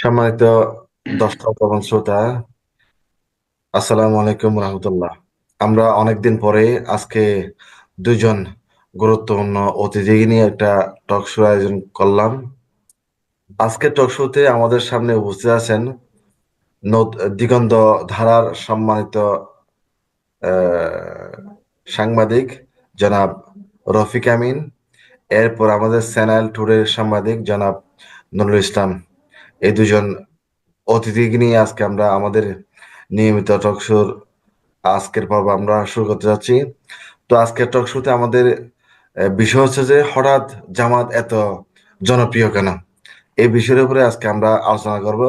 সম্মানিত দর্শক এবং শ্রোতা, আসসালামু আলাইকুম রহমতুল্লাহ। আমরা অনেকদিন পরে আজকে দুজন গুরুত্বপূর্ণ অতিথি নিয়ে একটা টক শো আয়োজন করলাম। আজকের টক শোতে আমাদের সামনে উপস্থিত আছেন দিগন্ত ধারার সম্মানিত আহ, সাংবাদিক জনাব রফিক আমিন। এরপর আমাদের চ্যানেল টুডের সাংবাদিক জনাব নুরুল ইসলাম। এই দুজন অতিথিকে নিয়ে আজকে আমরা আমাদের নিয়মিত টক শোর আজকের পর্ব আমরা শুরু করতে যাচ্ছি। তো আজকের টক শোতে আমাদের বিষয় হচ্ছে যে হঠাৎ জামাত এত জনপ্রিয় কেন, এই বিষয়ের উপরে আজকে আমরা আলোচনা করব।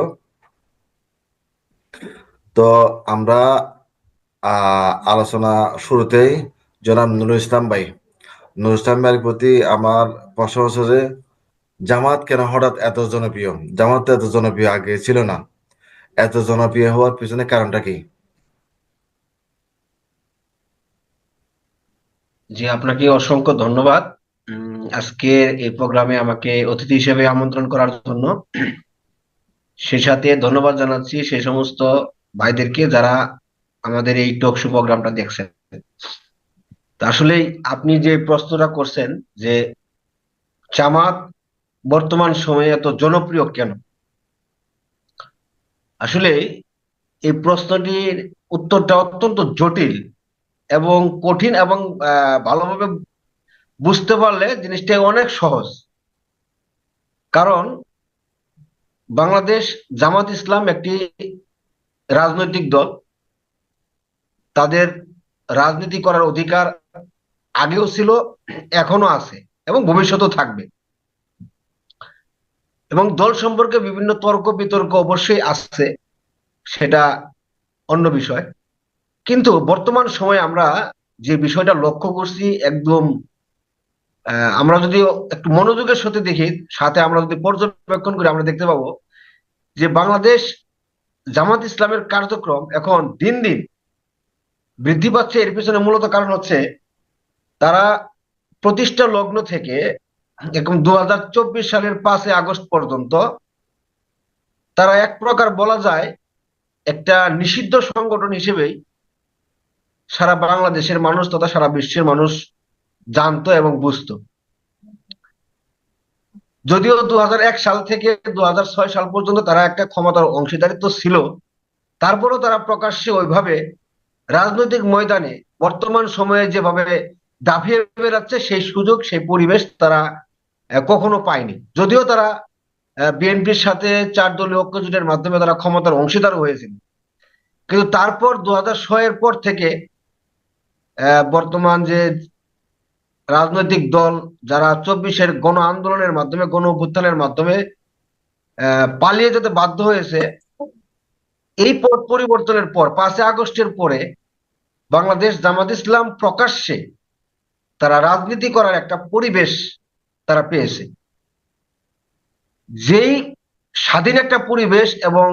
তো আমরা আলোচনা শুরুতেই জনাব নুরুল ইসলাম ভাইয়ের প্রতি আমার প্রশ্ন হচ্ছে যে জামাত কেন হঠাৎ এত জনপ্রিয়? জামাত তো এত জনপ্রিয় আগে ছিল না। এত জনপ্রিয় হওয়ার পিছনে কারণটা কি? জি, আপনাকে অসংখ্য ধন্যবাদ। আজকে এই প্রোগ্রামে আমাকে অতিথি হিসেবে আমন্ত্রণ করার জন্য। সেই সাথে ধন্যবাদ জানাচ্ছি সেই সমস্ত ভাইদেরকে যারা আমাদের এই টক শো প্রোগ্রামটা দেখছেন। তো আসলে আপনি যে প্রশ্নটা করছেন যে জামাত বর্তমান সময়ে এত জনপ্রিয় কেন, আসলে এই প্রশ্নটির উত্তরটা অত্যন্ত জটিল এবং কঠিন, এবং ভালোভাবে বুঝতে পারলে জিনিসটা অনেক সহজ। কারণ বাংলাদেশ জামাত ইসলাম একটি রাজনৈতিক দল। তাদের রাজনীতি করার অধিকার আগেও ছিল, এখনো আছে, এবং ভবিষ্যতেও থাকবে। এবং দল সম্পর্কে বিভিন্ন তর্ক বিতর্ক অবশ্যই আছে, সেটা অন্য বিষয়। কিন্তু বর্তমান সময়ে আমরা যে বিষয়টা লক্ষ্য করছি একদম, আমরা যদি একটু মনোযোগের সাথে দেখি, সাথে আমরা যদি পর্যবেক্ষণ করি, আমরা দেখতে পাবো যে বাংলাদেশ জামাত ইসলামের কার্যক্রম এখন দিন দিন বৃদ্ধি পাচ্ছে। এর পিছনে মূলত কারণ হচ্ছে তারা প্রতিষ্ঠা লগ্ন থেকে এখন 2024 সালের 5 আগস্ট পর্যন্ত তারা এক প্রকার বলা যায় একটা নিষিদ্ধ সংগঠন হিসেবেই সারা বাংলাদেশের মানুষ তথা সারা বিশ্বের মানুষ জানতো এবং বুঝতো। যদিও 2001 সাল থেকে 2006 সাল পর্যন্ত তারা একটা ক্ষমতার অংশীদারিত্ব ছিল, তারপরেও তারা প্রকাশ্যে ওইভাবে রাজনৈতিক ময়দানে বর্তমান সময়ে যেভাবে দাপিয়ে বেড়াচ্ছে, সেই সুযোগ সেই পরিবেশ তারা কখনো পায়নি। যদিও তারা বিএনপির সাথে 4 দলীয় ঐক্য জোটের মাধ্যমে তারা ক্ষমতার অংশীদার হয়েছিল, কিন্তু তারপর 2006-এর পর থেকে বর্তমান যে রাজনৈতিক দল যারা 24-এর গণ আন্দোলনের মাধ্যমে, গণ অভ্যুত্থানের মাধ্যমে পালিয়ে যেতে বাধ্য হয়েছে, এই পট পরিবর্তনের পর 5 আগস্টের পরে বাংলাদেশ জামাত ইসলাম প্রকাশ্যে তারা রাজনীতি করার একটা পরিবেশ তারা পেয়েছে। যেই স্বাধীন একটা পরিবেশ এবং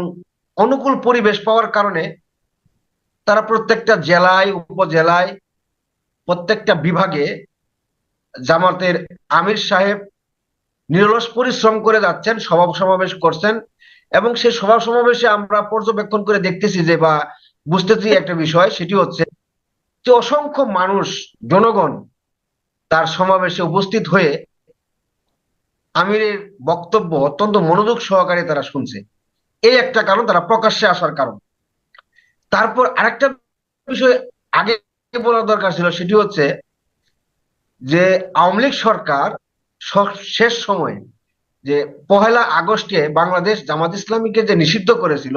অনুকূল পরিবেশ পাওয়ার কারণে তারা প্রত্যেকটা জেলায়, উপজেলায়, প্রত্যেকটা বিভাগে জামাতের আমির সাহেব নিরলস পরিশ্রম করে যাচ্ছেন, সভা সমাবেশ করছেন। এবং সেই সভা সমাবেশে আমরা পর্যবেক্ষণ করে দেখতেছি যে, বা বুঝতেছি একটা বিষয়, সেটি হচ্ছে যে অসংখ্য মানুষ, জনগণ তার সমাবেশে উপস্থিত হয়ে আমিরের বক্তব্য অত্যন্ত মনোযোগ সহকারে তারা শুনছে। এই একটা কারণ, তারা প্রকাশ্যে আসার কারণ। তারপর আরেকটা বিষয় আগে বলার দরকার ছিল, সেটি হচ্ছে যে আওয়ামী লীগ সরকার শেষ সময়ে যে 1 আগস্টে বাংলাদেশ জামাত ইসলামীকে যে নিষিদ্ধ করেছিল,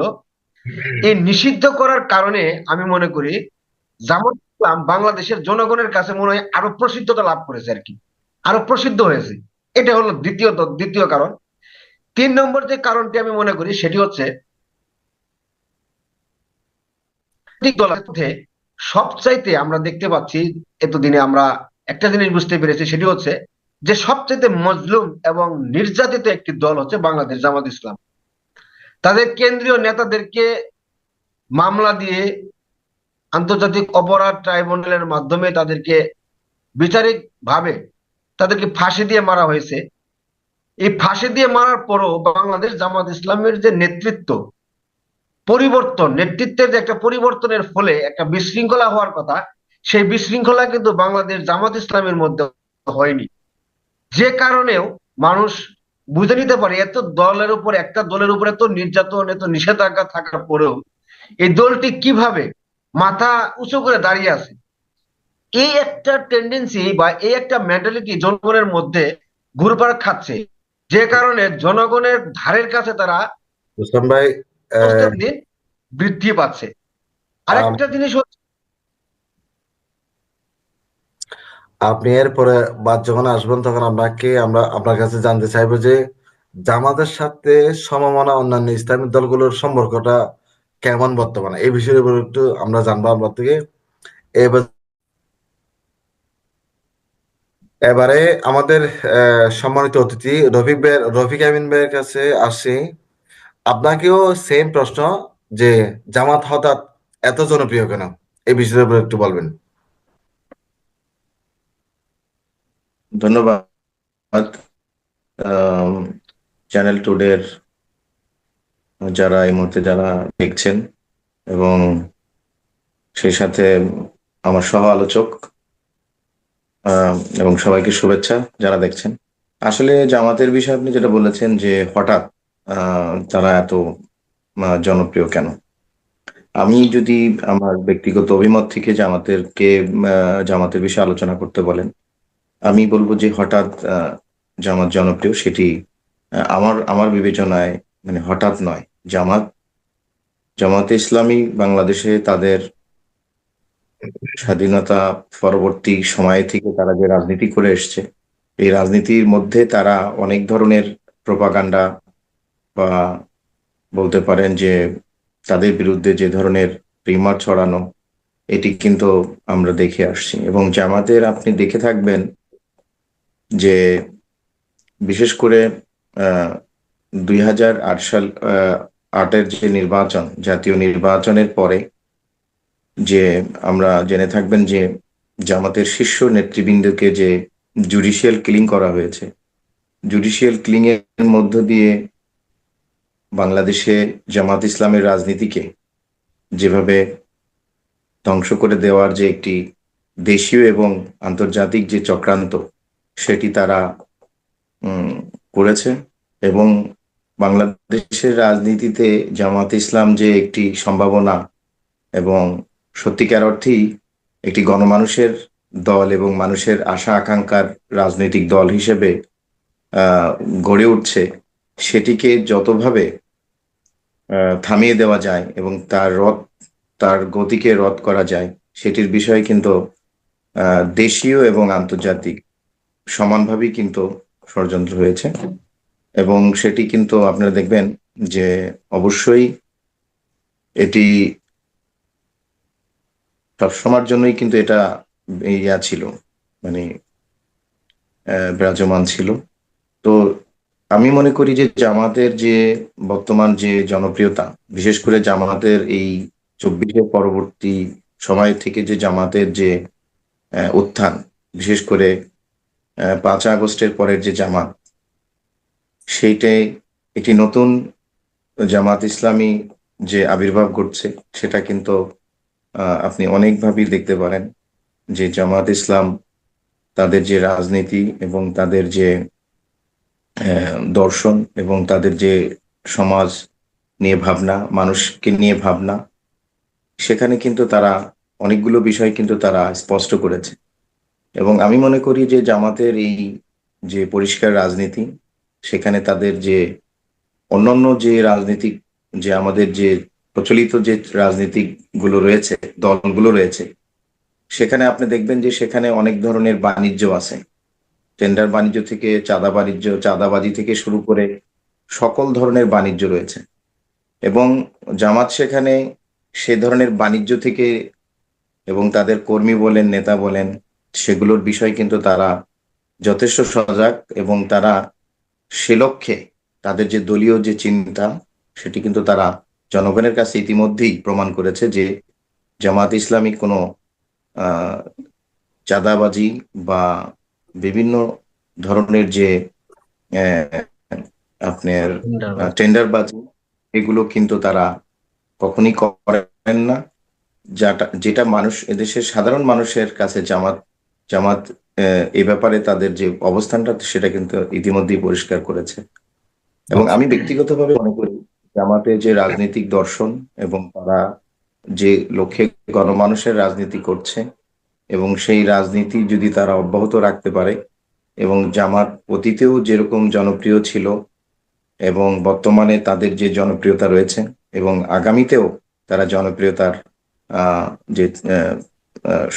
এই নিষিদ্ধ করার কারণে আমি মনে করি জামাত ইসলাম বাংলাদেশের জনগণের কাছে মনে হয় আরো প্রসিদ্ধতা লাভ করেছে আর কি, আরো প্রসিদ্ধ হয়েছে। এটা হলো দ্বিতীয় কারণ। 3 নম্বর যে কারণটি আমি মনে করি, সেটি হচ্ছে রাজনৈতিক দলের মধ্যে সবচাইতে আমরা দেখতে পাচ্ছি, এতদিনে আমরা একটা জিনিস বুঝতে পেরেছি, সেটি হচ্ছে যে সবচাইতে মজলুম এবং নির্যাতিত একটি দল হচ্ছে বাংলাদেশ জামাত ইসলাম। তাদের কেন্দ্রীয় নেতাদেরকে মামলা দিয়ে আন্তর্জাতিক অপরাধ ট্রাইব্যুনালের মাধ্যমে তাদেরকে বিচারিক ভাবে তাদেরকে ফাঁসি দিয়ে মারা হয়েছে। এই ফাঁসি দিয়ে মারার পরও বাংলাদেশ জামাত ইসলামের যে নেতৃত্ব পরিবর্তন, নেতৃত্বের যে একটা পরিবর্তনের ফলে একটা বিশৃঙ্খলা হওয়ার কথা, সেই বিশৃঙ্খলা কিন্তু বাংলাদেশ জামাত ইসলামের মধ্যে হয়নি। যে কারণেও মানুষ বুঝে নিতে পারে এত দলের উপর, একটা দলের উপর এত নির্যাতন, এত নিষেধাজ্ঞা থাকার পরেও এই দলটি কিভাবে মাথা উঁচু করে দাঁড়িয়ে আছে। এই একটা টেন্ডেন্সি বা এই একটা মেন্টালিটি জনগণের মধ্যে ঘুরপাক খাচ্ছে, যে কারণে জনগণের ধারের কাছে তারা রুস্তম ভাই, আহ, প্রত্যেক দিন বৃদ্ধি পাচ্ছে। আম, আরেকটা জিনিস হচ্ছে, আপনি এরপরে বাদ যখন আসবেন তখন আমরা আপনার কাছে জানতে চাইবো যে জামাতের সাথে সমমনা অন্যান্য ইসলামিক দলগুলোর সম্পর্কটা কেমন বর্তমানে, এই বিষয়ের উপর একটু আমরা জানবো আপনার থেকে। এবার এবারে আমাদের সম্মানিত অতিথি রফিক আমিন ভাইয়ের কাছে আসি। আপনাকেও সেম প্রশ্ন, যে জামাত হঠাৎ এত জনপ্রিয় কেন, এই বিষয়ের উপর একটু বলবেন। ধন্যবাদ। চ্যানেল টুডের যারা এই মুহূর্তে যারা দেখছেন, এবং সেই সাথে আমার সহ আলোচক, এবং সবাইকে শুভেচ্ছা যারা দেখছেন। আসলে জামাতের বিষয়ে আপনি যেটা বলেছেন যে হঠাৎ তারা এত জনপ্রিয় কেন, আমি যদি আমার ব্যক্তিগত অভিমত থেকে জামাতের বিষয়ে আলোচনা করতে বলেন, আমি বলবো যে হঠাৎ জামাত জনপ্রিয় সেটি আমার আমার বিবেচনায় মানে হঠাৎ নয়। জামাত জামাতে ইসলামী বাংলাদেশে তাদের স্বাধীনতা পরবর্তী সময় থেকে তারা যে রাজনীতি করে এসছে, এই রাজনীতির মধ্যে তারা অনেক ধরনের প্রোপাগান্ডা বা বলতে পারেন যে তাদের বিরুদ্ধে যে ধরনের রিমার ছড়ানো, এটি কিন্তু আমরা দেখে আসছি। এবং জামাতের আপনি দেখে থাকবেন যে বিশেষ করে আহ 2008 আটের যে নির্বাচন, জাতীয় নির্বাচনের পরে যে আমরা জেনে থাকবেন যে জামাতের শীর্ষ নেতৃবৃন্দকে যে জুডিশিয়াল কিলিং করা হয়েছে, জুডিশিয়াল কিলিং এর মধ্য দিয়ে বাংলাদেশে জামাত ইসলামের রাজনীতিকে যেভাবে ধ্বংস করে দেওয়ার যে একটি দেশীয় এবং আন্তর্জাতিক যে চক্রান্ত, সেটি তারা উম, করেছে। এবং বাংলাদেশের রাজনীতিতে জামাত ইসলাম যে একটি সম্ভাবনা এবং সত্যিকার অর্থেই একটি গণমানুষের দল এবং মানুষের আশা আকাঙ্ক্ষার রাজনৈতিক দল হিসেবে আহ, গড়ে উঠছে, সেটিকে যতভাবে থামিয়ে দেওয়া যায় এবং তার গতিকে রদ করা যায়, সেটির বিষয়ে কিন্তু দেশীয় এবং আন্তর্জাতিক সমানভাবেই কিন্তু ষড়যন্ত্র হয়েছে। এবং সেটি কিন্তু আপনারা দেখবেন যে অবশ্যই এটি সবসময়ের জন্যই কিন্তু এটা ইয়া ছিল, মানে বিরাজমান ছিল। তো আমি মনে করি যে জামাতের যে বর্তমান যে জনপ্রিয়তা, বিশেষ করে জামাতের এই 24-এর পরবর্তী সময় থেকে যে জামাতের যে উত্থান, বিশেষ করে 5 আগস্টের পরের যে জামাত, সেইটাই একটি নতুন জামাত ইসলামী যে আবির্ভাব ঘটছে, সেটা কিন্তু আপনি অনেকভাবেই দেখতে পারেন যে জামাত ইসলাম তাদের যে রাজনীতি এবং তাদের যে দর্শন এবং তাদের যে সমাজ নিয়ে ভাবনা, মানুষকে নিয়ে ভাবনা, সেখানে কিন্তু তারা অনেকগুলো বিষয় কিন্তু তারা স্পষ্ট করেছে। এবং আমি মনে করি যে জামাতের এই যে পরিষ্কার রাজনীতি, সেখানে তাদের যে অন্যান্য যে রাজনীতিক, যে আমাদের যে প্রচলিত যে রাজনীতিক গুলো রয়েছে, দলগুলো রয়েছে, সেখানে আপনি দেখবেন যে সেখানে অনেক ধরনের বাণিজ্য আছে। টেন্ডার বাণিজ্য থেকে চাঁদাবাজি থেকে শুরু করে সকল ধরনের বাণিজ্য রয়েছে। এবং জামাত সেখানে সে ধরনের বাণিজ্য থেকে এবং তাদের কর্মী বলেন, নেতা বলেন, সেগুলোর বিষয় কিন্তু তারা যথেষ্ট সজাগ। এবং তারা সে লক্ষ্যে তাদের যে দলীয় যে চিন্তা, সেটি কিন্তু তারা জনগণের কাছে ইতিমধ্যেই প্রমাণ করেছে যে জামাত ইসলামী কোনো আহ চাঁদাবাজি বা বিভিন্ন ধরনের যে আপনার টেন্ডারবাজি, এগুলো কিন্তু তারা কখনই করেন না। যেটা মানুষ, এদেশের সাধারণ মানুষের কাছে জামাত জামাত এ ব্যাপারে তাদের যে অবস্থানটা সেটা কিন্তু ইতিমধ্যেই পরিষ্কার করেছে। এবং আচ্ছা। আমি ব্যক্তিগতভাবে মনে করি জামাতের যে রাজনৈতিক দর্শন এবং তারা যে লক্ষ্যে গণমানুষের রাজনীতি করছে, এবং সেই রাজনীতি যদি তারা অব্যাহত রাখতে পারে, এবং জামাত অতীতেও যেরকম জনপ্রিয় ছিল এবং বর্তমানে তাদের যে জনপ্রিয়তা রয়েছে এবং আগামীতেও তারা জনপ্রিয়তার আহ, যে আহ, আহ,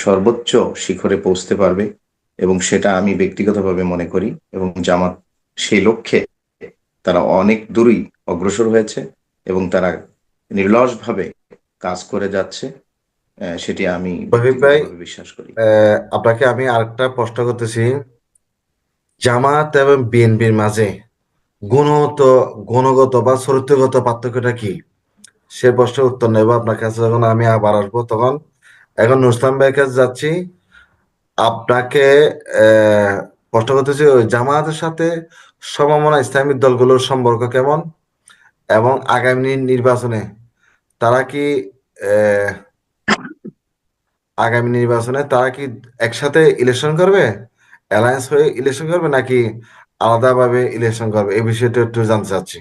সর্বোচ্চ শিখরে পৌঁছতে পারবে, এবং সেটা আমি ব্যক্তিগতভাবে মনে করি। এবং জামাত সেই লক্ষ্যে তারা অনেক দূরই অগ্রসর হয়েছে এবং তারা নির্লসভাবে কাজ করে যাচ্ছে। সেটি আমি রফিক ভাই, ব্যক্তিগতভাবে বিশ্বাস করি। আপনাকে আমি আরেকটা প্রশ্ন করতেছি। জামাত এবং বিএনপির মাঝে গুণগত গুণগত বা চরিত্রগত পার্থক্যটা কি? সে প্রশ্নের উত্তর নেব আপনার কাছে যখন আমি আবার আসবো তখন। এখন নুসলাম ভাইয়ের কাছে যাচ্ছি। আপনাকে আহ, প্রশ্ন করতেছি, ওই জামায়াতের সাথে সমমনা ইসলামিক দলগুলোর সম্পর্ক কেমন, এবং আগামী নির্বাচনে তারা কি আহ, আগামী নির্বাচনে তারা কি একসাথে ইলেকশন করবে, অ্যালায়েন্স হয়ে ইলেকশন করবে, নাকি আলাদাভাবে ইলেকশন করবে? এই বিষয়টা একটু জানতে চাচ্ছি।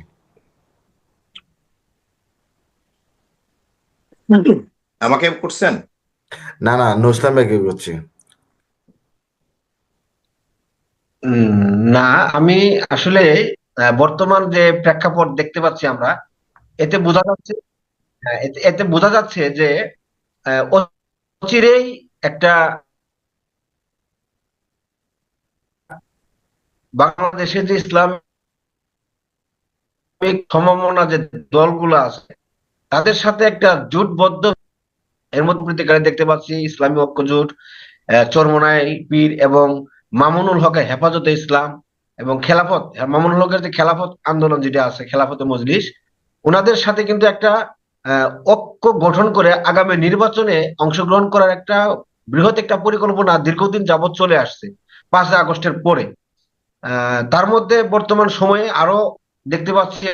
আমাকে করছেন? না না, নুসলাম ভাইকে করছি। না, আমি আসলে বর্তমান যে প্রেক্ষাপট দেখতে পাচ্ছি আমরা, এতে বোঝা যাচ্ছে, এতে বোঝা যাচ্ছে যে অচিরেই একটা বাংলাদেশে যে ইসলামিক সমমনা যে দলগুলো আছে তাদের সাথে একটা জোটবদ্ধ, এর মধ্যে প্রতিকারে দেখতে পাচ্ছি ইসলামী ঐক্য জোট, চরমোনাই পীর এবং মামুনুল হকের হেফাজতে ইসলাম এবং খেলাফত, মামুনুল হকের যে খেলাফত আন্দোলন যেটা আছে, খেলাফতে মজলিস, ওনাদের সাথে কিন্তু একটা ঐক্য গঠন করে আগামী নির্বাচনে অংশগ্রহণ করার একটা বৃহৎ একটা পরিকল্পনা দীর্ঘদিন যাবৎ চলে আসছে 5ই আগস্টের পরে। তার মধ্যে বর্তমান সময়ে আরো দেখতে পাচ্ছি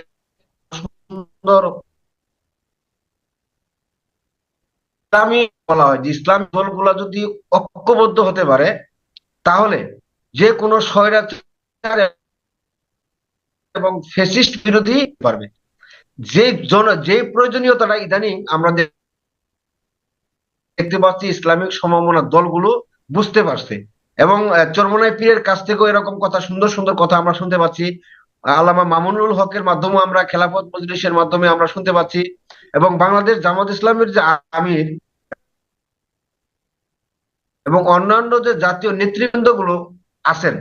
সুন্দর ইসলামী, বলা হয় যে ইসলামী দলগুলা যদি ঐক্যবদ্ধ হতে পারে তাহলে যে কোনো স্বৈরাচার এবং ফ্যাসিস্ট বিরোধী পারবে। যে প্রয়োজনীয়তাটা ইদানিং আমরা দেখতে পাচ্ছি ইসলামিক সমমনা দলগুলো বুঝতে পারছে, এবং চরমোনাই পীরের কাছ থেকেও এরকম কথা, সুন্দর সুন্দর কথা আমরা শুনতে পাচ্ছি। আল্লামা মামুনুল হকের মাধ্যমে, আমরা খেলাফত মজলিসের মাধ্যমে আমরা শুনতে পাচ্ছি, এবং বাংলাদেশ জামাত ইসলামের যে আমির এবং অন্যান্য যে জাতীয় নেতৃবৃন্দ গুলো আছেন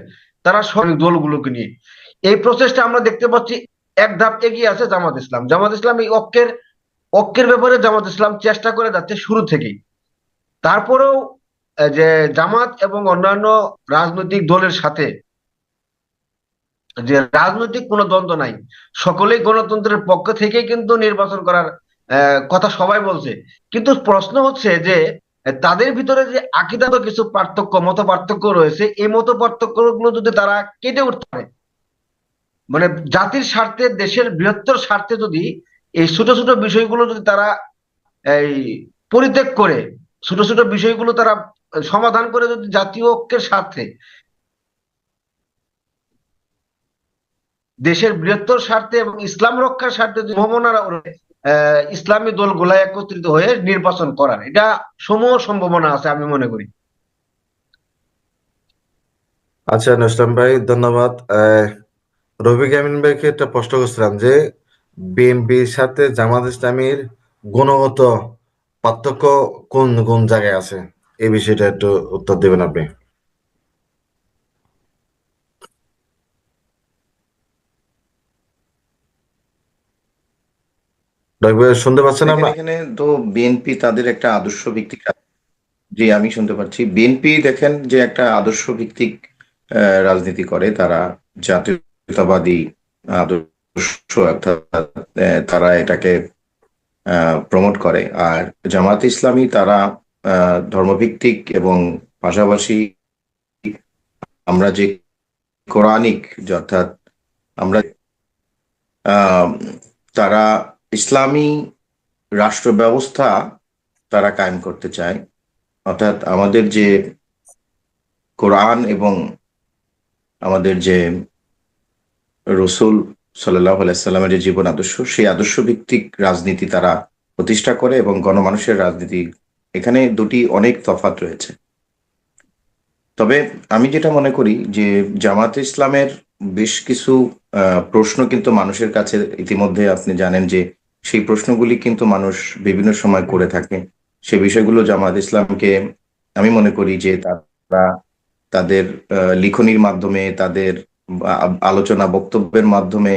তারা সব দলগুলোকে নিয়ে এই প্রচেষ্টা আমরা দেখতে পাচ্ছি এক ধাপ এগিয়ে আছে জামাত ইসলাম। জামাত ইসলাম এই ঐক্যের ব্যাপারে জামাত ইসলাম চেষ্টা করে যাচ্ছে শুরু থেকেই। তারপরেও যে জামাত এবং অন্যান্য রাজনৈতিক দলের সাথে যে রাজনৈতিক কোনো দ্বন্দ্ব নাই, সকলেই গণতন্ত্রের পক্ষ থেকেই কিন্তু নির্বাচন করার কথা সবাই বলছে। কিন্তু প্রশ্ন হচ্ছে যে তাদের ভিতরে যে আকীদাগত কিছু পার্থক্য, মত পার্থক্য রয়েছে, এই মত পার্থক্য গুলো যদি তারা কেটে উঠতে পারে, মানে জাতির স্বার্থে, দেশের বৃহত্তর স্বার্থে যদি এই ছোট ছোট বিষয়গুলো যদি তারা এই পরিত্যাগ করে, ছোট ছোট বিষয়গুলো তারা সমাধান করে, যদি জাতীয় ঐক্যের স্বার্থে, দেশের বৃহত্তর স্বার্থে এবং ইসলাম রক্ষার স্বার্থে যদি মোহামনারা ইসলামী দলগুলা একত্রিত হয়ে নির্বাচন করার, এটা সমূহ সম্ভাবনা আছে আমি মনে করি। আচ্ছা নুসলাম ভাই, ধন্যবাদ। রফিক আমিন ভাইকে একটা প্রশ্ন করছিলাম যে বিএনপির সাথে জামাত ইসলামীর গুণগত পার্থক্য কোন কোন জায়গায় আছে, এই বিষয়টা একটু উত্তর দেবেন আপনি। রফিক ভাই শুনতে পাচ্ছেন দেখেন, আমরা? এখানে তো বিএনপি তাদের একটা আদর্শ ভিত্তিক, জি আমি শুনতে পাচ্ছি। বিএনপি দেখেন যে একটা আদর্শ ভিত্তিক রাজনীতি করে, তারা জাতীয়তাবাদী আদর্শ, অর্থাৎ তারা এটাকে প্রমোট করে। আর জামাত ইসলামী তারা ধর্মভিত্তিক, এবং পাশাপাশি আমরা যে কোরআনিক, অর্থাৎ আমরা আহ, তারা ইসলামী রাষ্ট্র ব্যবস্থা তারা কায়েম করতে চায়। অর্থাৎ আমাদের যে কোরআন এবং আমাদের যে রসুল সাল্লাহ আলাইসাল্লামের যে জীবন আদর্শ, সেই আদর্শ ভিত্তিক রাজনীতি তারা প্রতিষ্ঠা করে, এবং গণমানুষের রাজনীতি, এখানে দুটি অনেক তফাৎ রয়েছে। তবে আমি যেটা মনে করি যে জামাতে ইসলামের বেশ কিছু প্রশ্ন কিন্তু মানুষের কাছে, ইতিমধ্যে আপনি জানেন যে সেই প্রশ্নগুলি কিন্তু মানুষ বিভিন্ন সময় করে থাকে। সেই বিষয়গুলো জামাত ইসলামকে, আমি মনে করি যে তারা তাদের লিখনির মাধ্যমে, তাদের আলোচনা বক্তব্যের মাধ্যমে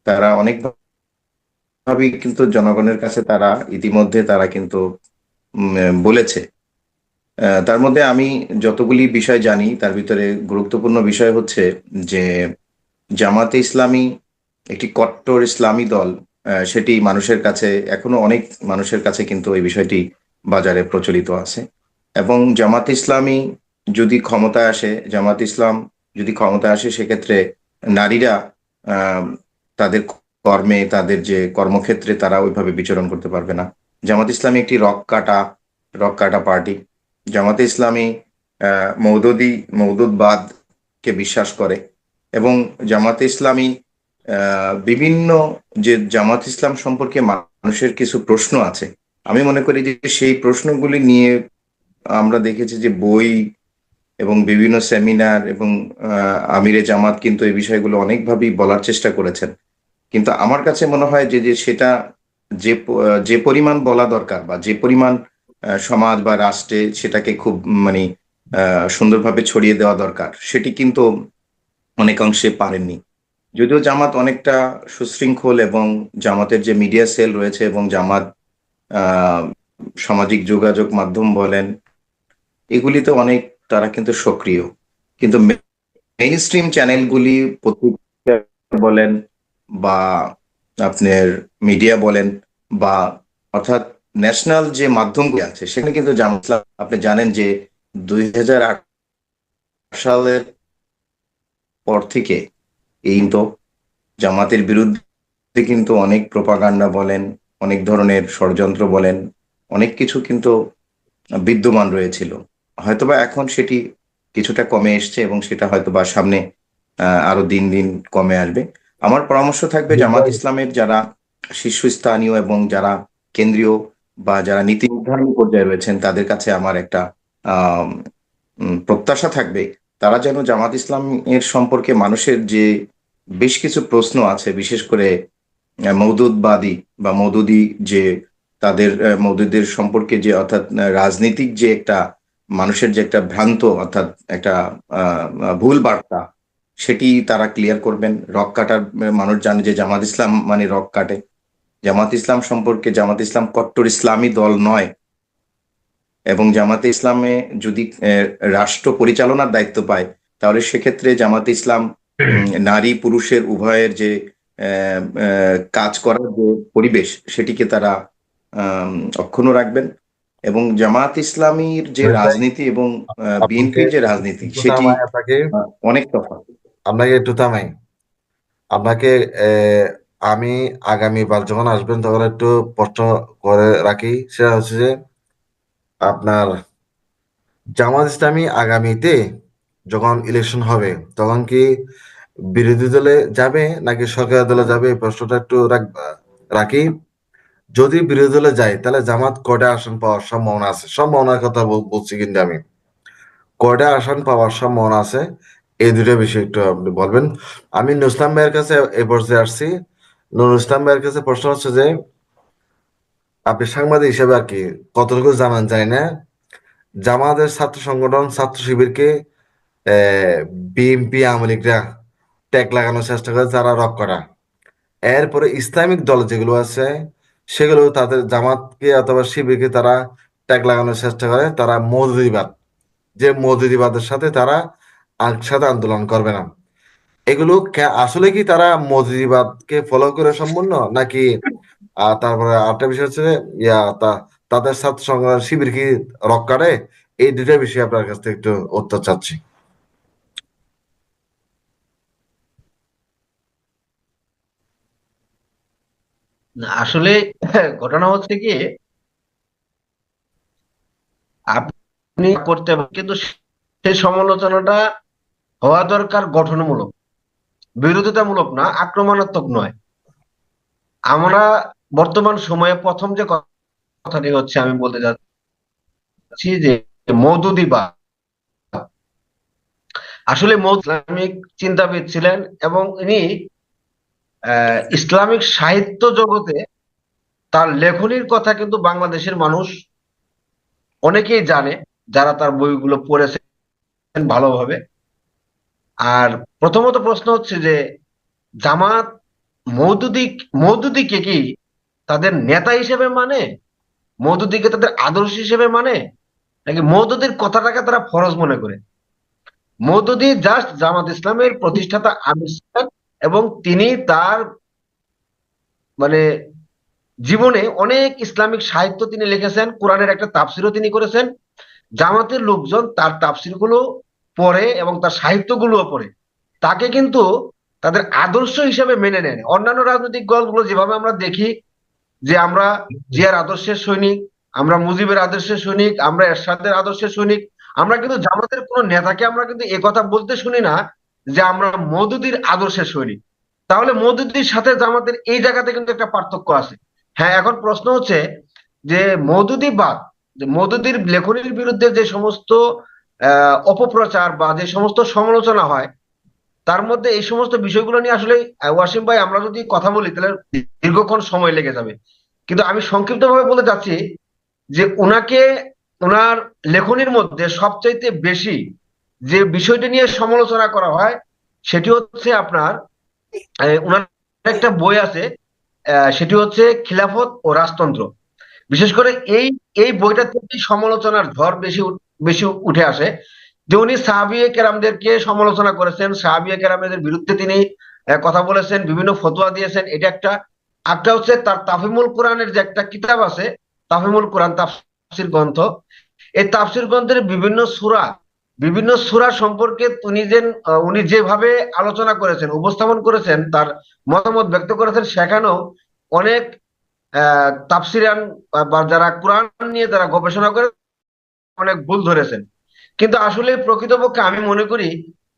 তারা অনেকভাবেই কিন্তু জনগণের কাছে তারা ইতিমধ্যে তারা কিন্তু বলেছে। তার মধ্যে আমি যতগুলি বিষয় জানি তার ভিতরে গুরুত্বপূর্ণ বিষয় হচ্ছে যে জামাতে ইসলামী একটি কট্টর ইসলামী দল। সেটি মানুষের কাছে, এখনো অনেক মানুষের কাছে কিন্তু এই বিষয়টি বাজারে প্রচলিত আছে। এবং জামাতে ইসলামী যদি ক্ষমতায় আসে, জামাত ইসলাম যদি ক্ষমতায় আসে, সেক্ষেত্রে নারীরা আহ, তাদের কর্মে, তাদের যে কর্মক্ষেত্রে তারা ওইভাবে বিচরণ করতে পারবে না। জামাত ইসলামী একটি রক কাটা পার্টি। জামাতে ইসলামী মওদুদবাদ কে বিশ্বাস করে। এবং জামাতে ইসলামী বিভিন্ন, যে জামাত ইসলাম সম্পর্কে মানুষের কিছু প্রশ্ন আছে, আমি মনে করি যে সেই প্রশ্নগুলি নিয়ে আমরা দেখেছি যে বই এবং বিভিন্ন সেমিনার এবং আমিরে জামাত কিন্তু এই বিষয়গুলো অনেকভাবেই বলার চেষ্টা করেছেন। কিন্তু আমার কাছে মনে হয় যে যে সেটা যে পরিমাণ বলা দরকার, বা যে পরিমাণ সমাজ বা রাষ্ট্রে সেটাকে খুব মানে সুন্দরভাবে ছড়িয়ে দেওয়া দরকার, সেটি কিন্তু অনেকাংশে পারেননি। যদিও জামাত অনেকটা সুশৃঙ্খল, এবং জামাতের যে মিডিয়া সেল রয়েছে এবং জামাত আহ সামাজিক যোগাযোগ মাধ্যম বলেন, এগুলিতে অনেক তারা কিন্তু সক্রিয়। কিন্তু মেইন স্ট্রিম চ্যানেলগুলি, পত্রিকা বলেন বা আপনার মিডিয়া বলেন, বা অর্থাৎ ন্যাশনাল যে মাধ্যমগুলি আছে, সেখানে কিন্তু জামাত ইসলাম, আপনি জানেন যে 2008 সালের পর থেকে এই তো জামাতের বিরুদ্ধে কিন্তু অনেক প্রপাগান্ডা বলেন, অনেক ধরনের ষড়যন্ত্র বলেন, অনেক কিছু কিন্তু বিদ্যমান রয়েছিল। হয়তোবা এখন সেটি কিছুটা কমে এসছে, এবং সেটা হয়তোবা সামনে আরো দিন দিন কমে আসবে। আমার পরামর্শ থাকবে জামাত ইসলামের যারা শীর্ষস্থানীয় এবং যারা কেন্দ্রীয় বা যারা নীতি নির্ধারণী পর্যায়ে রয়েছেন, তাদের কাছে আমার একটা আহ প্রত্যাশা থাকবে, তারা যেন জামাত ইসলামের সম্পর্কে মানুষের যে বেশ কিছু প্রশ্ন আছে, বিশেষ করে মওদুদবাদী বা মওদুদি, যে তাদের মওদুদের সম্পর্কে যে, অর্থাৎ রাজনীতিক যে একটা মানুষের যে একটা ভ্রান্ত, অর্থাৎ একটা ভুল বার্তা, সেটি তারা ক্লিয়ার করবেন। রক কাটার মানুষ জানে যে জামাত ইসলাম মানে রক কাটে। জামাত ইসলাম সম্পর্কে, জামাত ইসলাম কট্টর ইসলামী দল নয়। এবং জামাতে ইসলামে যদি রাষ্ট্র পরিচালনার দায়িত্ব পায়, তাহলে সেক্ষেত্রে জামাতে ইসলাম নারী পুরুষের উভয়ের যে কাজ করার যে পরিবেশ, সেটিকে তারা আম, অক্ষুণ্ণ রাখবেন। এবং জামাত ইসলামীর যে শহীদ ভাই, রাজনীতি এবং আপনাকে বিএনপির যে রাজনীতি, একটু সেটি থামাই আপনাকে, অনেক তফাৎ। একটু থামাই আপনাকে। আমি আগামীবার যখন আসবেন তখন একটু প্রশ্ন করে রাখি, সেটা হচ্ছে যে আপনার জামাত ইসলামী আগামীতে যখন ইলেকশন হবে তখন কি বিরোধী দলে যাবে নাকি সরকারি দলে যাবে, এই প্রশ্নটা একটু রাখি। যদি বিরোধী দলে যায় তাহলে জামাত কয়টা আসন পাওয়ার সম্ভাবনা আছে? সম্ভাবনার কথা বলছি, কিন্তু আমি কয়টা আসন পাওয়ার সম্ভাবনা আছে, এই দুটো বিষয় একটু আপনি বলবেন। আমি নুর ইসলাম ভাইয়ের কাছে এ পর্যায়ে আসছি। নুর ইসলাম ভাইয়ের কাছে প্রশ্ন হচ্ছে যে আপনি সাংবাদিক হিসেবে আর কি কতটুকু জানান জানি না, জামাতের ছাত্র সংগঠন ছাত্র শিবিরকে বিএনপি আওয়ামী লীগরা ট্যাগ লাগানোর চেষ্টা করে, তারা রক করা। এরপরে ইসলামিক দল যেগুলো আছে সেগুলো তাদের জামাতকে অথবা শিবিরকে তারা ট্যাগ লাগানোর চেষ্টা করে, তারা মৌদুদিবাদ, যে মৌদুদিবাদের সাথে তারা একসাথে আন্দোলন করবে না। এগুলো আসলে কি তারা মৌদুদিবাদকে ফলো করে সম্পূর্ণ নাকি? তারপরে আরেকটা বিষয় হচ্ছে যে তাদের ছাত্র সংগ্রাম শিবির কি রক করে? এই দুটা বিষয়ে আপনার কাছ থেকে একটু উত্তর চাচ্ছি। না, আসলে ঘটনা হচ্ছে কি, আপনি করতে পারেন, কিন্তু সেই সমালোচনাটা হওয়া দরকার গঠনমূলক, বিরোধিতামূলক না, আক্রমণাত্মক নয়। আমরা বর্তমান সময়ে প্রথম যে কথাটি হচ্ছে, আমি বলতে চাচ্ছি যে মওদুদিবাদ, আসলে ইসলামিক চিন্তাবিদ ছিলেন, এবং ইনি ইসলামিক সাহিত্য জগতে তার লেখনীর কথা কিন্তু বাংলাদেশের মানুষ অনেকেই জানে, যারা তার বইগুলো পড়েছেন ভালোভাবে। আর প্রথমত প্রশ্ন হচ্ছে যে জামাত মওদুদি মওদুদিকে কি তাদের নেতা হিসেবে মানে, মওদুদিকে তাদের আদর্শ হিসেবে মানে, নাকি মওদুদির কথাটাকে তারা ফরজ মনে করে? মওদুদি জাস্ট জামাত ইসলামের প্রতিষ্ঠাতা আমির ছিলেন, এবং তিনি তার মানে জীবনে অনেক ইসলামিক সাহিত্য তিনি লিখেছেন, কোরআনের একটা তাফসিরও তিনি করেছেন। জামাতের লোকজন তার তাফসির গুলো পড়ে এবং তার সাহিত্যগুলোও পড়ে, তাকে কিন্তু তাদের আদর্শ হিসেবে মেনে নেন। অন্যান্য রাজনৈতিক দলগুলো যেভাবে আমরা দেখি যে আমরা জিয়ার আদর্শের সৈনিক, আমরা মুজিবের আদর্শের সৈনিক, আমরা এরশাদের আদর্শের সৈনিক, আমরা কিন্তু জামাতের কোন নেতাকে আমরা কিন্তু এ কথা বলতে শুনি না যে আমরা মওদুদির আদর্শের সৈনিক। তাহলে মওদুদির সাথে জামাতের এই জায়গাতে কিন্তু একটা পার্থক্য আছে। হ্যাঁ, এখন প্রশ্ন হচ্ছে যে মওদুদিবাদ, যে মওদুদির লেখনীর বিরুদ্ধে যে সমস্ত অপপ্রচার বা যে সমস্ত সমালোচনা হয়, তার মধ্যে এই সমস্ত বিষয়গুলো নিয়ে আসলে ওয়াসিম ভাই আমরা যদি কথা বলি তাহলে দীর্ঘক্ষণ সময় লেগে যাবে। কিন্তু আমি সংক্ষিপ্তভাবে বলে যাচ্ছি যে ওনাকে, ওনার লেখনীর মধ্যে সবচাইতে বেশি যে বিষয়টি নিয়ে সমালোচনা করা হয় সেটি হচ্ছে আপনার ওনার একটা বই আছে, সেটি হচ্ছে খিলাফত ও রাজতন্ত্র। বিশেষ করে এই এই বইটা থেকে সমালোচনার ঝড় বেশি বেশি উঠে আসে। যে উনি সাহাবিয়ে কেরামদেরকে সমালোচনা করেছেন, সাহাবিয়ে কেরামদের বিরুদ্ধে তিনি কথা বলেছেন, বিভিন্ন ফতোয়া দিয়েছেন, এটা একটা। একটা হচ্ছে তার তাফিমুল কোরআনের যে একটা কিতাব আছে, তাফিমুল কোরআন তাফসির গ্রন্থ, এই তাফসির গ্রন্থের বিভিন্ন সূরা সম্পর্কে উনি যেভাবে আলোচনা করেছেন, উপস্থাপন করেছেন, তার মতামত ব্যক্ত করেছেন, সেখানেও অনেক তাফসিরান বা যারা কোরআন নিয়ে যারা গবেষণা করে অনেক ভুল ধরেছেন। কিন্তু আসলে প্রকৃতপক্ষে আমি মনে করি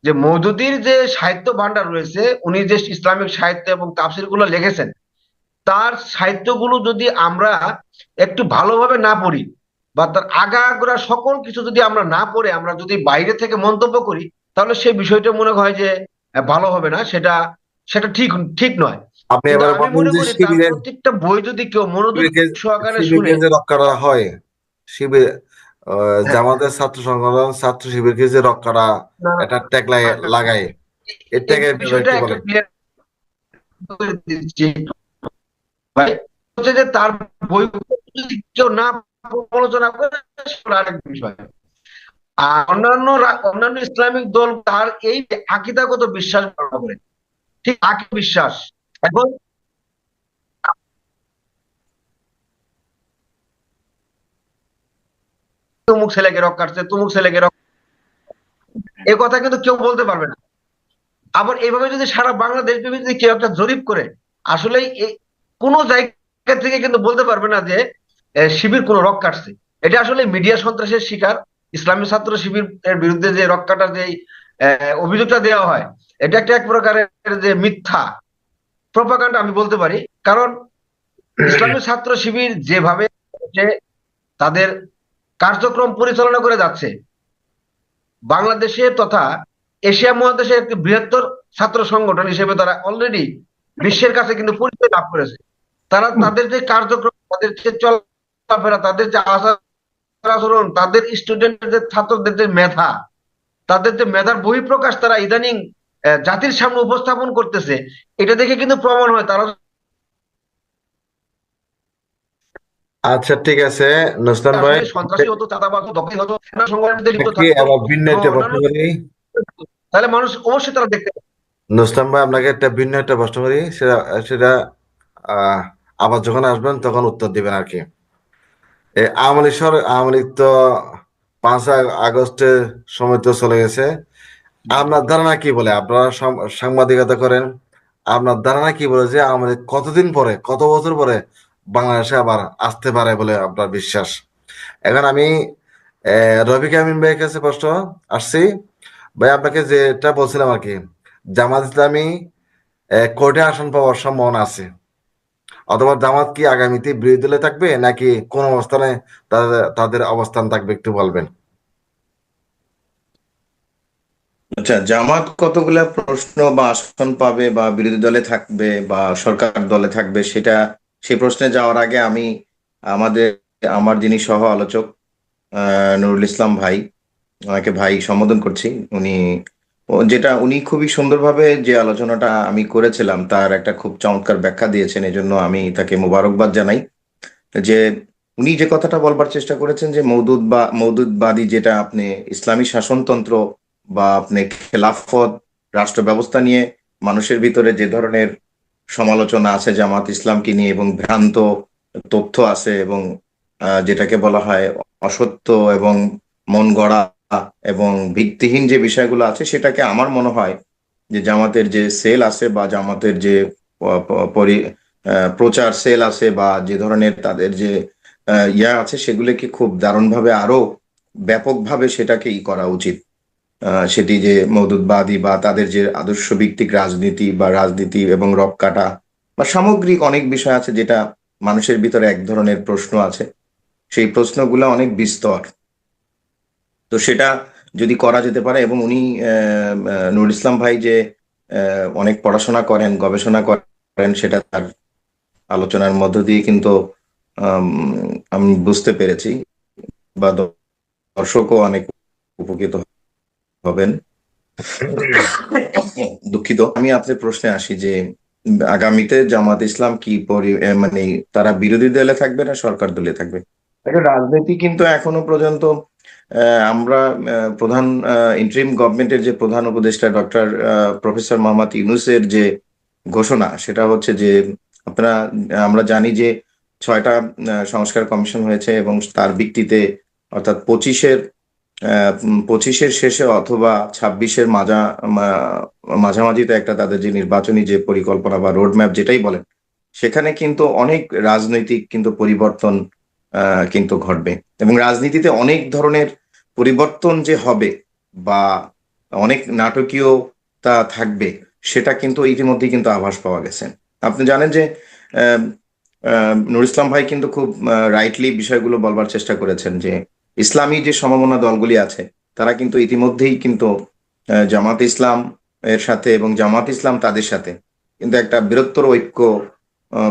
যে মওদুদির যে সাহিত্য ভান্ডার রয়েছে, উনি যে ইসলামিক সাহিত্য এবং তাফসির গুলো লিখেছেন, তার সাহিত্যগুলো যদি আমরা একটু ভালোভাবে না পড়ি, বা তার আগাগোড়া সকল কিছু যদি আমরা না পড়ে আমরা যদি বাইরে থেকে মন্তব্য করি, তাহলে সেই বিষয়টা মনে হয় যে ভালো হবে না, সেটা সেটা ঠিক ঠিক নয়। আপনি কিন্তু এবার আমি বলবেন মনে যে করি তার শিবিরের প্রত্যেকটা বই যদি কেউ মনোযোগ শিবিরকে সহকারে শুনে। শিবিরকে যে রক্ষাটা হয়, শিবির হ্যাঁ, জামাতের ছাত্র সংগঠন ছাত্র শিবিরকে যে রক্ষাটা না, এটা ট্যাগ লাগায়, এর এই ট্যাগের ব্যাপারে বিষয়টা একটু একটু বলেন। ক্লিয়ার করে দিচ্ছি ভাই। হচ্ছে যে তার বই যদি কেউ না সমালোচনা করে, সেটা আরেক বিষয়। আর অন্যান্য ইসলামিক দল তার এই আকীদাগত বিশ্বাস ব্যবহার করে, ঠিক আকীদা বিশ্বাস। এখন তমুক ছেলেকে রক্ষাচ্ছে, তমুক ছেলেকে এ কথা কিন্তু কেউ বলতে পারবে না। আবার এইভাবে যদি সারা বাংলাদেশ ব্যাপী যদি কেউ একটা জরিপ করে, আসলে কোনো জায়গা থেকে কিন্তু বলতে পারবে না যে শিবির কোনো রক কাটছে। এটা আসলে মিডিয়া সন্ত্রাসের শিকার। ইসলামী ছাত্র শিবির এর বিরুদ্ধে যে রক কাটার যে অভিযোগটা দেওয়া হয়, এটা একটা এক প্রকারের যে মিথ্যা প্রপাগান্ডা আমি বলতে পারি। কারণ ইসলামী ছাত্র শিবির যেভাবে যে তাদের কার্যক্রম পরিচালনা করে যাচ্ছে, বাংলাদেশে তথা এশিয়া মহাদেশের একটি বৃহত্তর ছাত্র সংগঠন হিসেবে তারা অলরেডি বিশ্বের কাছে কিন্তু পরিচয় লাভ করেছে। তারা তাদের যে কার্যক্রম, তাদের যে চলাফেরা, তাদের যে আচার আচরণ, তাদের স্টুডেন্টদের ছাত্রদের যে মেধা, তাদের যে মেধার বহিঃপ্রকাশ তারা ইদানিং জাতির সামনে উপস্থাপন করতেছে, এটা দেখে কিন্তু প্রমাণ হয় তারা আচ্ছা, ঠিক আছে নুসরান ভাই, আসলে সন্ত্রাসী হতো, চাঁদাবাজ হতো, ডকাইত হতো, সেনা সংগঠনে লিপ্ত কি থাকতো, আবার ভিন্ন এবং একটা প্রশ্ন অন্যান্য, করি। তাহলে মানুষ অবশ্যই তারা দেখতে পাবে। নুসরান ভাই, আপনাকে একটা ভিন্ন একটা প্রশ্ন করি, সেটা সেটা আহ আবার যখন আসবেন তখন উত্তর দিবেন আর কি। আওয়ামী লীগ তো 5 আগস্টের সময় তো চলে গেছে। আপনার ধারণা কি বলে? আপনারা সাংবাদিকতা করেন, আপনার ধারণা কি বলে যে আমাদের কতদিন পরে, কত বছর পরে বাংলাদেশে আবার আসতে পারে বলে আপনার বিশ্বাস? এখন আমি রফিক আমিন ভাইয়ের কাছে প্রশ্ন আসছি। ভাই, আপনাকে যেটা বলছিলাম আর কি, জামাত ইসলামী কোর্টে আসন পাওয়ার সম্ভাবনা আছে, অথবা জামাত কি আগামীতে বিরোধী দলে থাকবে নাকি কোন অবস্থানে তাদের তাদের অবস্থান থাকবে, একটু বলবেন? আচ্ছা, জামাত কতগুলা প্রশ্ন বা আসন পাবে বা বিরোধী দলে থাকবে বা সরকার দলে থাকবে, সেটা সেই প্রশ্নে যাওয়ার আগে আমি আমাদের আমার যিনি সহ আলোচক নুরুল ইসলাম ভাই, ওনাকে ভাই সম্বোধন করছি। উনি যেটা উনি খুবই সুন্দরভাবে যে আলোচনাটা আমি করেছিলাম তার একটা খুব চমৎকার ব্যাখ্যা দিয়েছেন, এজন্য আমি তাকে মোবারকবাদ জানাই। যে উনি যে কথাটা বলবার চেষ্টা করেছেন যে মওদুদবাদী, যেটা আপনি ইসলামী শাসনতন্ত্র বা আপনি খেলাফত রাষ্ট্র ব্যবস্থা নিয়ে মানুষের ভিতরে যে ধরনের সমালোচনা আছে জামাত ইসলামকে নিয়ে এবং ভ্রান্ত তথ্য আছে এবং যেটাকে বলা হয় অসত্য এবং মন গড়া এবং ভিত্তিহীন যে বিষয়গুলো আছে, সেটাকে আমার মনে হয় যে জামাতের যে সেল আছে বা জামাতের যে প্রচার সেল আছে বা যে ধরনের তাদের যে ইয়া আছে, সেগুলোকে খুব দারুণভাবে আরো ব্যাপকভাবে সেটাকে করা উচিত। সেটি যে মওদুদবাদী বা তাদের যে আদর্শ ভিত্তিক রাজনীতি বা রাজনীতি এবং রব কাটা বা সামগ্রিক অনেক বিষয় আছে, যেটা মানুষের ভিতরে এক ধরনের প্রশ্ন আছে, সেই প্রশ্নগুলো অনেক বিস্তর। তো সেটা যদি করা যেতে পারে, এবং উনি নুরুল ইসলাম ভাই যে অনেক পড়াশোনা করেন, গবেষণা করেন, সেটা তার আলোচনার মধ্য দিয়ে কিন্তু আম, আমি বুঝতে পেরেছি, বা দর্শকও অনেক উপকৃত হবেন। দুঃখিত। আমি আপনার প্রশ্নে আসি যে আগামীতে জামাত ইসলাম কি মানে তারা বিরোধী দলে থাকবে না সরকার দলে থাকবে? দেখেন, রাজনীতি কিন্তু এখনো পর্যন্ত আমরা প্রধান ইন্টারিম গভর্নমেন্টের যে প্রধান উপদেষ্টা ডক্টর প্রফেসর মোহাম্মদ ইউনূসের যে ঘোষণা, সেটা হচ্ছে যে আপনারা আমরা জানি যে 6টা সংস্কার কমিশন হয়েছে এবং তার ভিত্তিতে অর্থাৎ 25-এর শেষে অথবা 26-এর মাঝামাঝিতে একটা তাদের যে নির্বাচনী যে পরিকল্পনা বা রোড ম্যাপ যেটাই বলেন, সেখানে কিন্তু অনেক রাজনৈতিক কিন্তু পরিবর্তন কিন্তু ঘটবে এবং রাজনীতিতে অনেক ধরনের পরিবর্তন যে হবে বা অনেক নাটকীয়তা থাকবে, সেটা কিন্তু ইতিমধ্যেই কিন্তু আভাস পাওয়া গেছে। আপনি জানেন যে আহ, নুর ইসলাম ভাই কিন্তু খুব রাইটলি বিষয়গুলো বলবার চেষ্টা করেছেন যে ইসলামী যে সমমনা দলগুলি আছে, তারা কিন্তু ইতিমধ্যেই কিন্তু জামাত ইসলাম এর সাথে এবং জামাত ইসলাম তাদের সাথে কিন্তু একটা বৃহত্তর ঐক্য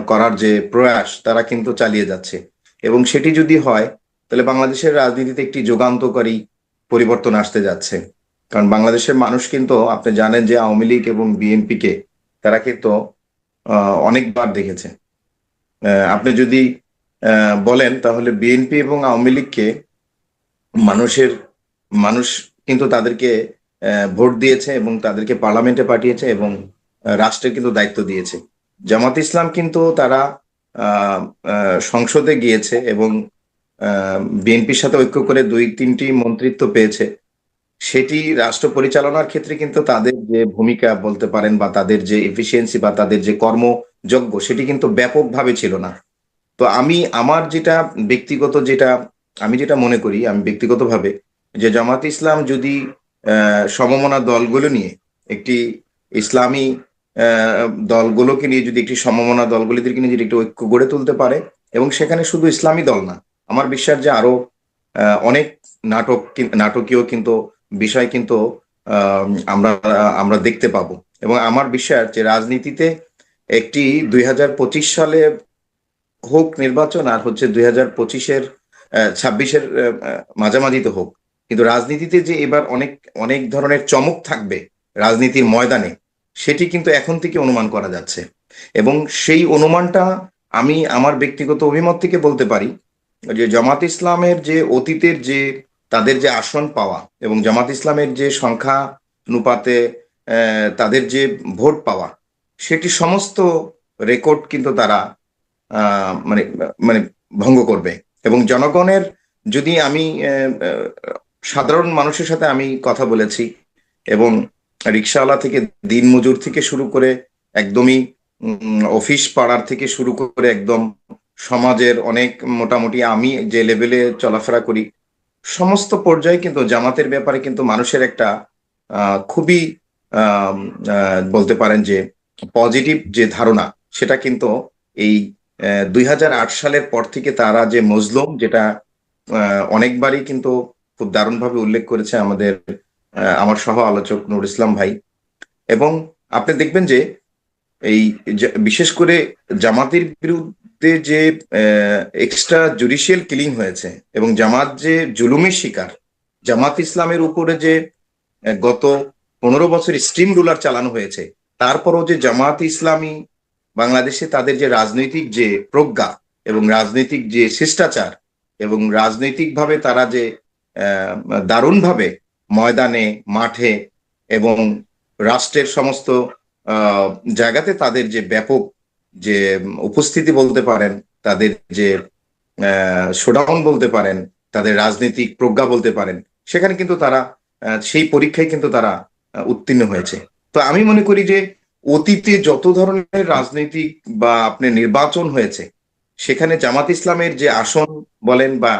করার যে প্রয়াস তারা কিন্তু চালিয়ে যাচ্ছে। এবং সেটি যদি হয়, তাহলে বাংলাদেশের রাজনীতিতে একটি যুগান্তকারী পরিবর্তন আসতে যাচ্ছে। কারণ বাংলাদেশের মানুষ কিন্তু আপনি জানেন যে আওয়ামী লীগ এবং বিএনপি কে তারা কিন্তু অনেকবার দেখেছে। আপনি যদি বলেন, তাহলে বিএনপি এবং আওয়ামী লীগকে মানুষের মানুষ কিন্তু তাদেরকে ভোট দিয়েছে এবং তাদেরকে পার্লামেন্টে পাঠিয়েছে এবং রাষ্ট্রে কিন্তু দায়িত্ব দিয়েছে। জামাত ইসলাম কিন্তু তারা আহ, সংসদে গিয়েছে এবং বিএনপির সাথে ঐক্য করে 2-3টি মন্ত্রিত্ব পেয়েছে। সেটি রাষ্ট্র পরিচালনার ক্ষেত্রে কিন্তু তাদের যে ভূমিকা বলতে পারেন বা তাদের যে এফিসিয়েন্সি বা তাদের যে কর্মযজ্ঞ, সেটি কিন্তু ব্যাপকভাবে ছিল না। তো আমি আমার যেটা ব্যক্তিগত যেটা আমি যেটা মনে করি, আমি ব্যক্তিগতভাবে, যে জামাত ইসলাম যদি সমমনা দলগুলো নিয়ে একটি ইসলামী দলগুলোকে নিয়ে যদি একটি সমমনা দলগুলিদেরকে নিয়ে যদি একটি ঐক্য গড়ে তুলতে পারে, এবং সেখানে শুধু ইসলামী দল না, আমার বিশ্বাস যে আরো অনেক নাটকীয় কিন্তু বিষয় কিন্তু আমরা আমরা দেখতে পাবো। এবং আমার বিশ্বাস যে রাজনীতিতে একটি 2025 সালে হোক নির্বাচন, আর হচ্ছে 26-এর মাঝামাঝিতে হোক, কিন্তু রাজনীতিতে যে এবার অনেক অনেক ধরনের চমক থাকবে রাজনীতির ময়দানে, সেটি কিন্তু এখন থেকে অনুমান করা যাচ্ছে। এবং সেই অনুমানটা আমি আমার ব্যক্তিগত অভিমত থেকে বলতে পারি যে জামাত ইসলামের যে অতীতের যে তাদের যে আসন পাওয়া এবং জামাত ইসলামের যে সংখ্যানুপাতে তাদের যে ভোট পাওয়া, সেটি সমস্ত রেকর্ড কিন্তু তারা মানে মানে ভঙ্গ করবে। এবং জনগণের, যদি আমি সাধারণ মানুষের সাথে আমি কথা বলেছি এবং রিক্সাওয়ালা থেকে দিনমজুর থেকে শুরু করে একদমই অফিস পাড়ার থেকে শুরু করে একদম সমাজের অনেক, মোটামুটি আমি যে লেভেলে চলাফেরা করি সমস্ত পর্যায়ে কিন্তু জামাতের ব্যাপারে কিন্তু মানুষের একটা খুবই আম, বলতে পারেন যে পজিটিভ যে ধারণা, সেটা কিন্তু এই 2008 সালের পর থেকে তারা যে মজলুম, যেটা অনেকবারই কিন্তু খুব দারুণভাবে উল্লেখ করেছে আমার সহ আলোচক নুর ইসলাম ভাই। এবং আপনি দেখবেন যে এই বিশেষ করে জামাতের বিরুদ্ধে যে এক্সট্রা জুডিশিয়াল কিলিং হয়েছে এবং জামাত যে জুলুমের শিকার, জামাত ইসলামের উপরে যে গত 15 বছর স্ট্রিম রুলার চালানো হয়েছে, তারপরও যে জামাত ইসলামী বাংলাদেশে তাদের যে রাজনৈতিক যে প্রজ্ঞা এবং রাজনৈতিক যে শিষ্টাচার এবং রাজনৈতিকভাবে তারা যে আহ, দারুণভাবে ময়দানে, মাঠে এবং রাষ্ট্রের সমস্ত আহ, জায়গাতে তাদের যে ব্যাপক যে উপস্থিতি বলতে পারেন, তাদের যে শোডাউন বলতে পারেন, তাদের রাজনৈতিক প্রজ্ঞা বলতে পারেন, সেখানে কিন্তু তারা সেই পরীক্ষায় কিন্তু তারা উত্তীর্ণ হয়েছে। তো আমি মনে করি যে অতীতে যত ধরনের রাজনৈতিক বা আপনার নির্বাচন হয়েছে, সেখানে জামাত ইসলামের যে আসন বলেন বা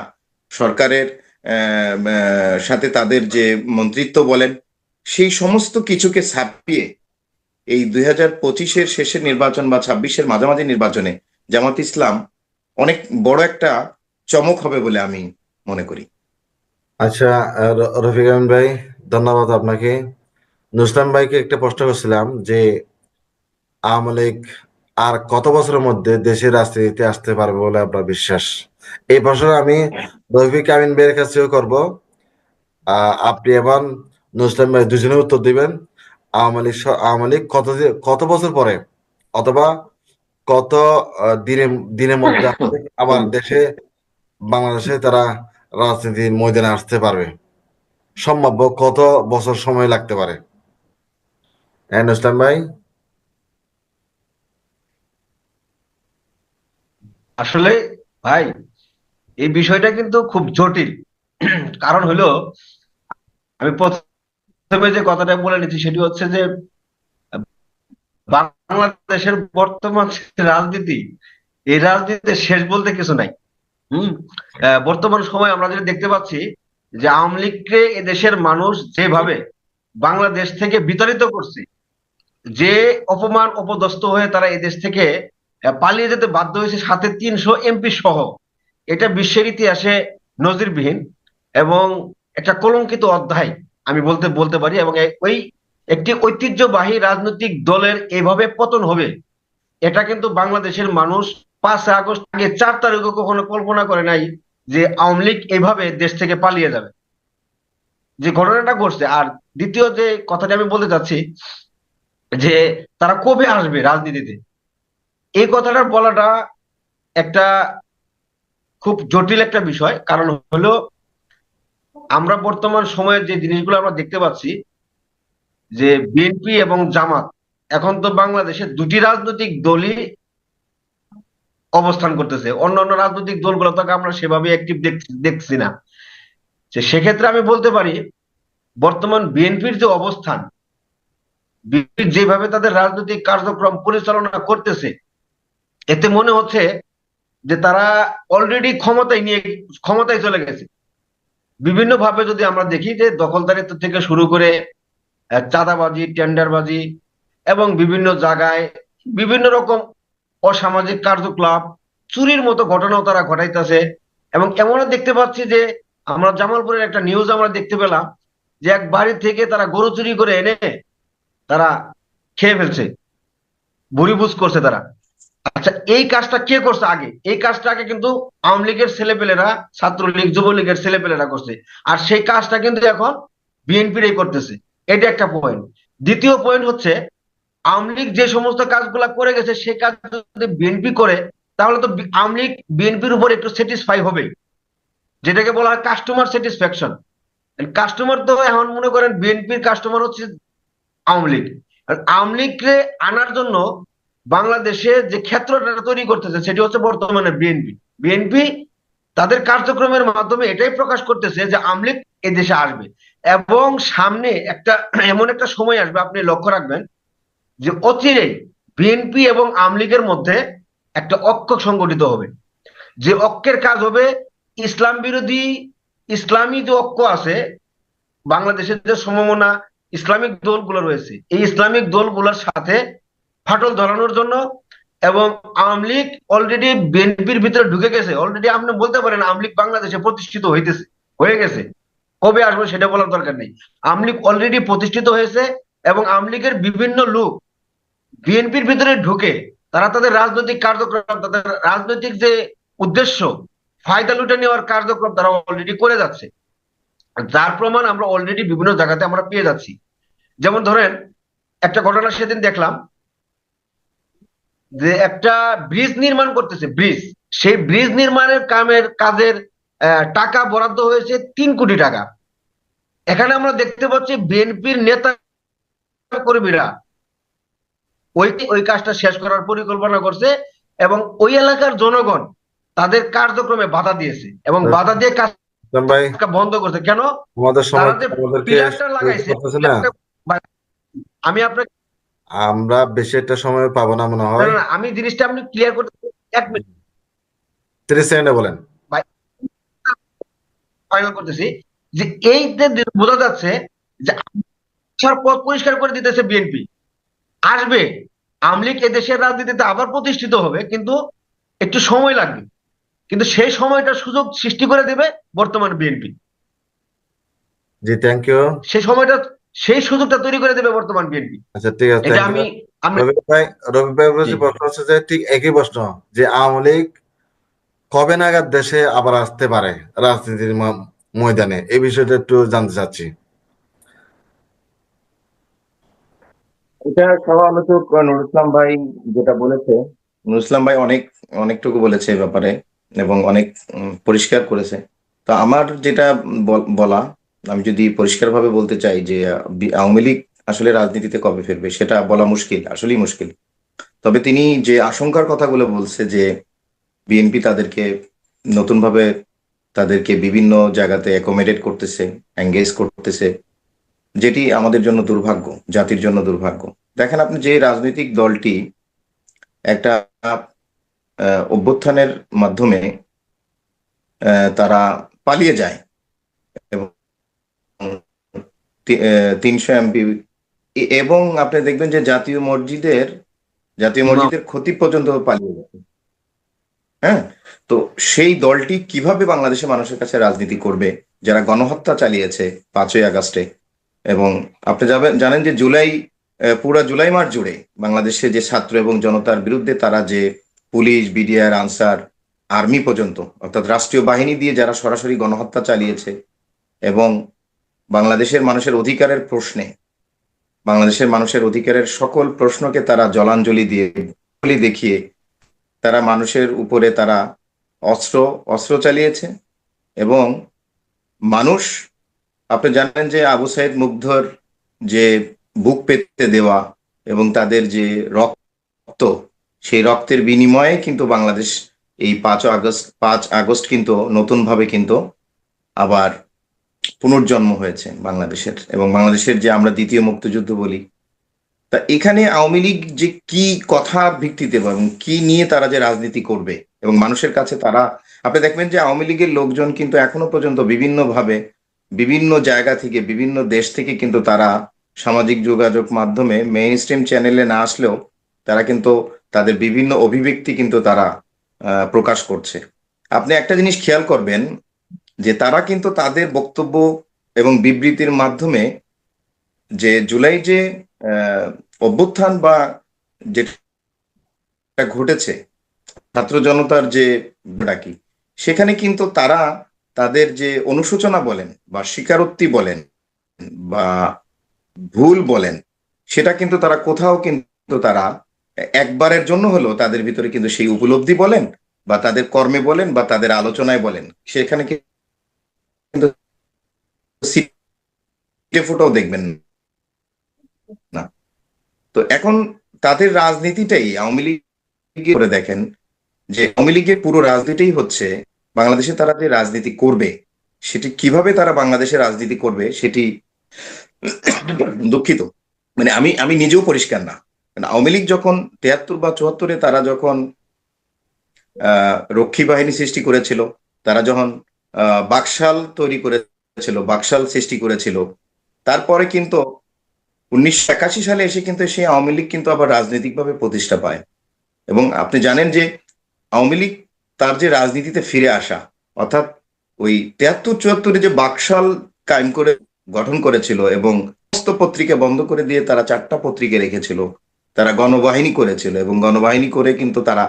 সরকারের সাথে তাদের যে মন্ত্রিত্ব বলেন, সেই সমস্ত কিছুকে ছাপিয়ে এই 2025-এর শেষের নির্বাচন বা 26-এর মাঝামাঝি নির্বাচনে জামাত ইসলাম অনেক বড় একটা চমক হবে বলে আমি মনে করি। আচ্ছা, রফিক আমিন ভাই, ধন্যবাদ আপনাকে। নুসলাম ভাইকে একটা প্রশ্ন করছিলাম যে আওয়ামী লীগ আর কত বছরের মধ্যে দেশের রাজনীতিতে আসতে পারবে বলে আপনার বিশ্বাস? এই প্রশ্ন আমি রফিক আমিন ভাইয়ের কাছেও করব। আপনি এবং নুসলাম ভাই দুজনে উত্তর দিবেন। আওয়ামী লীগ কত বছর পরে অথবা কত দিনের মধ্যে আবার বাংলাদেশে তারা রাজনীতির ময়দানে আসতে পারবে? সম্ভাব্য কত বছর সময় লাগতে পারে? হ্যাঁ নুসলাম ভাই। আসলে ভাই, এই বিষয়টা কিন্তু খুব জটিল। কারণ হলো, আমি প্রথমে যে কথাটা বলে নিচ্ছি সেটি হচ্ছে যে বাংলাদেশের বর্তমান যে রাজনীতি, এই রাজনীতিতে শেষ বলতে কিছু নাই। হম বর্তমান সময় আমরা যেটা দেখতে পাচ্ছি যে আওয়ামী লীগকে এদেশের মানুষ যেভাবে বাংলাদেশ থেকে বিতাড়িত করছে, যে অপমান অপদস্থ হয়ে তারা এদেশ থেকে পালিয়ে যেতে বাধ্য হয়েছে, সাথে 300 এমপি সহ, এটা বিশ্বের ইতিহাসে নজিরবিহীন এবং একটা কলঙ্কিত অধ্যায় আমি বলতে বলতে পারি। এবং ওই একটি ঐতিহ্যবাহী রাজনৈতিক দলের এভাবে পতন হবে, এটা কিন্তু বাংলাদেশের মানুষ 5 আগস্ট আগে 4 তারিখও কখনো কল্পনা করে নাই যে আওয়ামী লীগ এইভাবে দেশ থেকে পালিয়ে যাবে, যে ঘটনাটা ঘটছে। আর দ্বিতীয় যে কথাটা আমি বলতে চাচ্ছি, যে তারা কবে আসবে রাজনীতিতে, এই কথাটা বলাটা একটা খুব জটিল একটা বিষয়। কারণ হলো, আমরা বর্তমান সময়ে যে জিনিসগুলো আমরা দেখতে পাচ্ছি, যে বিএনপি এবং জামাত, এখন তো বাংলাদেশে দুটি রাজনৈতিক দলই অবস্থান করতেছে, অন্যান্য রাজনৈতিক দলগুলো তো আমরা সেভাবে অ্যাক্টিভ দেখছি না। যে সেক্ষেত্রে আমি বলতে পারি, বর্তমান বিএনপির যে অবস্থান, বিএনপি যেভাবে তাদের রাজনৈতিক কার্যক্রম পরিচালনা করতেছে, এতে মনে হচ্ছে যে তারা অলরেডি ক্ষমতায় চলে গেছে। বিভিন্ন ভাবে যদি আমরা দেখি, যে দখলদারিত্ব থেকে শুরু করে চাঁদাবাজি, টেন্ডারবাজি এবং বিভিন্ন জায়গায় বিভিন্ন রকম অসামাজিক কার্যকলাপ, চুরির মতো ঘটনাও তারা ঘটাইতেছে। এবং এমনও দেখতে পাচ্ছি যে আমরা জামালপুরের একটা নিউজ আমরা দেখতে পেলাম, যে এক বাড়ি থেকে তারা গরু চুরি করে এনে তারা খেয়ে ফেলছে, ভুরিভোজ করছে তারা। আচ্ছা, এই কাজটা কে করছে আগে? এই কাজটা আগে কিন্তু আওয়ামী লীগের ছেলেপেলেরা, ছাত্রলীগ, যুবলীগের ছেলেপেলেরা করছে। আর সেই কাজটা কিন্তু এখন বিএনপিরাই করতেছে। এটা একটা পয়েন্ট। দ্বিতীয় পয়েন্ট হচ্ছে, আওয়ামী লীগ যে সমস্ত কাজগুলা করে গেছে, সে কাজ যদি বিএনপি করে, তাহলে তো আওয়ামী লীগ বিএনপির উপর একটু স্যাটিসফাই হবে, যেটাকে বলা হয় কাস্টমার স্যাটিসফ্যাকশন। কাস্টমার তো এখন মনে করেন বিএনপির কাস্টমার হচ্ছে আওয়ামী লীগ। আর আওয়ামী লীগকে আনার জন্য বাংলাদেশে যে ক্ষেত্রটা তৈরি করতেছে, সেটি হচ্ছে বর্তমানে বিএনপি। বিএনপি তাদের কার্যক্রমের মাধ্যমে এটাই প্রকাশ করতেছে যে আওয়ামী লীগ এদেশে আসবে। এবং সামনে একটা এমন একটা সময় আসবে, আপনি লক্ষ্য রাখবেন, যে অচিরেই বিএনপি এবং আওয়ামী লীগের মধ্যে একটা ঐক্য সংগঠিত হবে, যে ঐক্যের কাজ হবে ইসলাম বিরোধী, ইসলামী যে ঐক্য আছে বাংলাদেশের, যে সমমনা ইসলামিক দলগুলো রয়েছে, এই ইসলামিক দলগুলোর সাথে ফাটল ধরানোর জন্য। এবং আওয়ামী লীগ অলরেডি বিএনপির ভিতরে ঢুকে গেছে, অলরেডি আপনি বলতে পারেন আওয়ামী লীগ বাংলাদেশে প্রতিষ্ঠিত হয়ে গেছে। কবে আসবে সেটা বলার দরকার নেই, আওয়ামী লীগ অলরেডি প্রতিষ্ঠিত হয়েছে। এবং আওয়ামী লীগের বিভিন্ন লোক বিএনপির ভিতরে ঢুকে তারা তাদের রাজনৈতিক কার্যক্রম, তাদের রাজনৈতিক যে উদ্দেশ্য, ফায়দা লুটে নেওয়ার কার্যক্রম তারা অলরেডি করে যাচ্ছে, যার প্রমাণ আমরা অলরেডি বিভিন্ন জায়গাতে আমরা পেয়ে যাচ্ছি। যেমন ধরেন, একটা ঘটনা সেদিন দেখলাম যে একটা ব্রিজ নির্মাণ করতেছে, ব্রিজ, সেই ব্রিজ নির্মাণের কাজের টাকা বরাদ্দ হয়েছে 3 কোটি টাকা। এখানে আমরা দেখতে পাচ্ছি বিএনপির নেতা কর্মীরা ওই ওই কাজটা শেষ করার পরিকল্পনা করছে, এবং ওই এলাকার জনগণ তাদের কার্যক্রমে বাধা দিয়েছে এবং বাধা দিয়ে কাজ ইসলাম ভাই, বন্ধ করছে। কেন? আমাদের সময় তারা যে আমাদেরকে পিলারটা লাগাইছে, করতেছে না, আমি আপনাকে, আমরা বেশি একটা সময় পাবো না মনে না হয়। না না, আমি জিনিসটা আপনি ক্লিয়ার করতে 1 মিনিট 30 সেকেন্ডে বলেন। ভাই, ফাইনাল করতেছি, যে এই যে বোঝা যাচ্ছে যে আসার পথ পরিষ্কার করে দিতেছে বিএনপি, আসবে আওয়ামী লীগ এদেশের রাজনীতিতে আবার প্রতিষ্ঠিত হবে, কিন্তু একটু সময় লাগবে, কিন্তু সেই সময়টা সুযোগ সৃষ্টি করে দেবে বর্তমান বিএনপি। G, thank you. সেই সময়টা, সেই সুযোগটা তৈরি করে দেবে বর্তমান বিএনপি। আচ্ছা, ঠিক আছে, এটা থ্যাংক ইউ। আমি রবি ভাই জি, বলেছে, প্রশ্ন হচ্ছে যে ঠিক একই প্রশ্ন, যে আওয়ামী লীগ কবে নাগাদ দেশে আবার আসতে পারে রাজনীতির ময়দানে, এই বিষয়টা একটু জানতে চাচ্ছি। এটা সহ আলোচক নুরুল ইসলাম ভাই যেটা বলেছে, নুরুল ইসলাম ভাই অনেকটুকু বলেছে এই ব্যাপারে এবং অনেক পরিষ্কার করেছে। তো আমার যেটা বলা, আমি যদি পরিষ্কারভাবে বলতে চাই যে আওয়ামী লীগ আসলে রাজনীতিতে কবে ফিরবে সেটা বলা মুশকিল, আসলেই মুশকিল। তবে তিনি যে আশঙ্কার কথাগুলো বলছে যে বিএনপি নতুনভাবে তাদেরকে বিভিন্ন জায়গাতে অ্যাকোমোডেট করতেছে, এঙ্গেজ করতেছে, যেটি আমাদের জন্য দুর্ভাগ্য, জাতির জন্য দুর্ভাগ্য। দেখেন, আপনি যে রাজনৈতিক দলটি একটা অভ্যুত্থানের মাধ্যমে তারা পালিয়ে যায় এবং 300 এমপি, এবং আপনি দেখবেন যে জাতীয় মসজিদের ক্ষতি পর্যন্ত পালিয়ে গেছে। হ্যাঁ, তো সেই দলটি কিভাবে বাংলাদেশের মানুষের কাছে রাজনীতি করবে, যারা গণহত্যা চালিয়েছে 5ই আগস্টে। এবং আপনি জানেন যে পুরা জুলাই মাস জুড়ে বাংলাদেশে যে ছাত্র এবং জনতার বিরুদ্ধে তারা যে পুলিশ, বিডিআর, আনসার, আর্মি পর্যন্ত, অর্থাৎ রাষ্ট্রীয় বাহিনী দিয়ে যারা সরাসরি গণহত্যা চালিয়েছে, এবং বাংলাদেশের মানুষের অধিকারের প্রশ্নে, বাংলাদেশের মানুষের অধিকারের সকল প্রশ্নকে তারা জলাঞ্জলি দিয়ে, দেখিয়ে তারা মানুষের উপরে তারা অস্ত্র চালিয়েছে। এবং মানুষ, আপনি জানেন যে আবু সাইদ মুগ্ধর যে বুক পেতে দেওয়া এবং তাদের যে রক্ত, সেই রক্তের বিনিময়ে কিন্তু বাংলাদেশ এই 5 আগস্ট কিন্তু নতুনভাবে কিন্তু আবার পুনর্জন্ম হয়েছে বাংলাদেশের, এবং বাংলাদেশের যে আমরা দ্বিতীয় মুক্তিযুদ্ধ বলি। তা এখানে আওয়ামী লীগ যে কি কথা ভিত্তিতে এবং কি নিয়ে তারা যে রাজনীতি করবে, এবং মানুষের কাছে তারা, আপনি দেখবেন যে আওয়ামী লীগের লোকজন কিন্তু এখনো পর্যন্ত বিভিন্নভাবে বিভিন্ন জায়গা থেকে, বিভিন্ন দেশ থেকে কিন্তু তারা সামাজিক যোগাযোগ মাধ্যমে মেইন স্ট্রিম চ্যানেলে না আসলেও তারা কিন্তু তাদের বিভিন্ন অভিব্যক্তি কিন্তু তারা প্রকাশ করছে। আপনি একটা জিনিস খেয়াল করবেন যে তারা কিন্তু তাদের বক্তব্য এবং বিবৃতির মাধ্যমে যে জুলাই যে অভ্যুত্থান বা যেটা ঘটেছে, ছাত্র জনতার যে ডাকি, সেখানে কিন্তু তারা তাদের যে অনুশোচনা বলেন বা স্বীকারোক্তি বলেন বা ভুল বলেন, সেটা কিন্তু তারা কোথাও কিন্তু তারা একবারের জন্য হলেও তাদের ভিতরে কিন্তু সেই উপলব্ধি বলেন বা তাদের কর্মে বলেন বা তাদের আলোচনায় বলেন, সেখানে কিন্তু সিটে ফুটেও দেখবেন না। তো এখন তাদের রাজনীতিটাই আওয়ামী লীগ করে দেখেন যে আওয়ামী লীগের পুরো রাজনীতিই হচ্ছে বাংলাদেশে তারা যে রাজনীতি করবে, সেটি কিভাবে তারা বাংলাদেশে রাজনীতি করবে সেটি দুঃখিত, মানে আমি নিজেও পরিষ্কার না। আওয়ামী লীগ যখন 73 বা 74-এ তারা যখন রক্ষী বাহিনী সৃষ্টি করেছিল, তারা যখন বাকশাল তৈরি করেছিল, বাকশাল সৃষ্টি করেছিল, তারপরে কিন্তু 1981 সালে এসে কিন্তু সেই আওয়ামী লীগ কিন্তু আবার রাজনৈতিকভাবে প্রতিষ্ঠা পায়। এবং আপনি জানেন যে আওয়ামী লীগ তার যে রাজনীতিতে ফিরে আসা, অর্থাৎ ওই 73-74-এ যে বাকশাল কায়েম করে গঠন করেছিল এবং সমস্ত পত্রিকা বন্ধ করে দিয়ে তারা 4টা পত্রিকা রেখেছিল, তারা গণবাহিনী করেছিল এবং গণবাহিনী করে কিন্তু তারা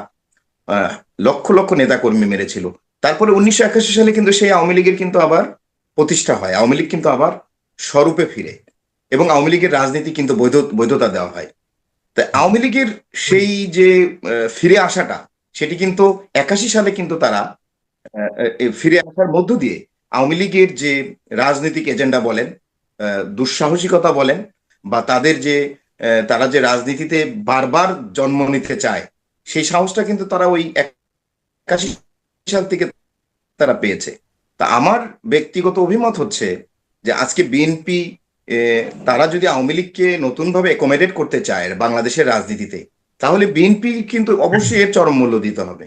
আহ, লক্ষ লক্ষ নেতাকর্মী মেরেছিল। তারপরে 1981 সালে কিন্তু সেই আওয়ামী লীগের কিন্তু আবার প্রতিষ্ঠা হয়, আওয়ামী লীগ কিন্তু আবার স্বরূপে ফিরে এবং আওয়ামী লীগের রাজনীতি কিন্তু বৈধতা দেওয়া হয়। তাই আওয়ামী লীগের সেই যে ফিরে আসাটা, সেটি কিন্তু 81 সালে কিন্তু তারা ফিরে আসার মধ্য দিয়ে আওয়ামী লীগের যে রাজনৈতিক এজেন্ডা বলেন, দুঃসাহসিকতা বলেন, বা তাদের যে তারা যে রাজনীতিতে বারবার জন্ম নিতে চায়, সেই সাহসটা কিন্তু তারা ওই 81 সাল থেকে তারা পেয়েছে। তা আমার ব্যক্তিগত অভিমত হচ্ছে যে আজকে বিএনপি তারা যদি আওয়ামী লীগকে নতুন ভাবে অ্যাকোমোডেট করতে চায় বাংলাদেশের রাজনীতিতে, তাহলে বিএনপি কিন্তু অবশ্যই এর চরম মূল্য দিতে হবে,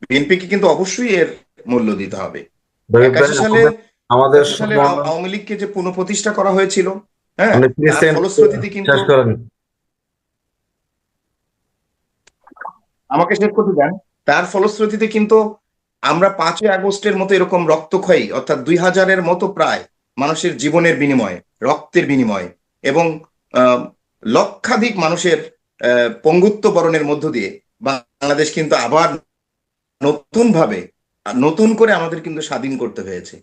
বিএনপিকে কিন্তু অবশ্যই এর মূল্য দিতে হবে। রবি ভাই, 81 সালে আমাদের 81 সালের সময়, আওয়ামী লীগকে যে পুনঃপ্রতিষ্ঠা করা হয়েছিল, হ্যাঁ, আপনি তার প্লিজ ফলশ্রুতিতে কিন্তু, শেষ করেন। আমাকে শেষ করতে দেন, তার ফলশ্রুতিতে কিন্তু আমরা 5ই আগস্টের মতো এরকম রক্তক্ষয়ী, অর্থাৎ 2000-এর মতো প্রায় মানুষের জীবনের বিনিময়ে, রক্তের বিনিময়ে এবং আহ, লক্ষাধিক মানুষের পঙ্গুত্ব বরণের মধ্য দিয়ে বাংলাদেশ কিন্তু আবার নতুন ভাবে, নতুন করে আমাদের কিন্তু স্বাধীন করতে হয়েছে।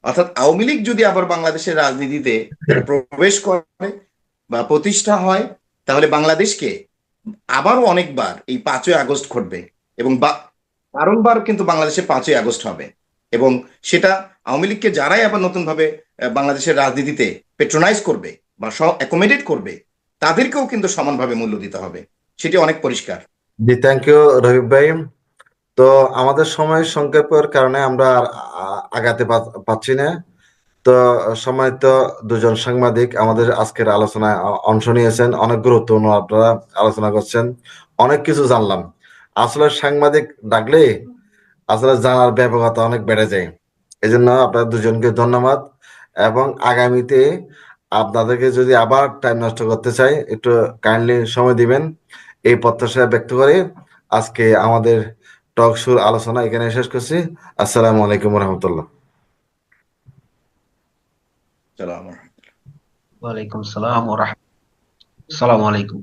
অর্থাৎ আওয়ামী লীগ যদি আবার বাংলাদেশের রাজনীতিতে প্রবেশ করে বা প্রতিষ্ঠা হয়, তাহলে বাংলাদেশকে আবারও অনেকবার এই 5ই আগস্ট ঘটবে এবং বারংবার কিন্তু বাংলাদেশে 5ই আগস্ট হবে। এবং সেটা আওয়ামী লীগকে যারাই আবার নতুন ভাবে বাংলাদেশের রাজনীতিতে পেট্রোনাইজ করবে বা অ্যাকোমোডেট করবে, তাদেরকেও কিন্তু সমানভাবে মূল্য দিতে হবে, সেটি অনেক পরিষ্কার। জি, থ্যাংক ইউ রবি ভাই। তো আমাদের সময় সংক্ষেপের কারণে আমরা আর আগাতে পারছি না। তো সম্মানিত দুজন সাংবাদিক আমাদের আজকের আলোচনায় অংশ নিয়েছেন, অনেক গুরুত্বপূর্ণ আপনারা আলোচনা করছেন, অনেক কিছু জানলাম। আসলে সাংবাদিক ডাকলে আসলে জানার ব্যাপকতা অনেক বেড়ে যায়। এই জন্য আপনাদের দুজনকে ধন্যবাদ। এবং আগামীতে আপনাদেরকে যদি আবার টাইম নষ্ট করতে চাই, একটু কাইন্ডলি সময় দিবেন, এই প্রত্যাশা ব্যক্ত করে আজকে আমাদের টক শুর আলোচনা এখানে শেষ করছি। আসসালামু আলাইকুম রহমতুল্লাহ। চলো আমার ওয়ালাইকুম সালাম ওয়া রাহমাতুল্লাহ। আসসালামু আলাইকুম।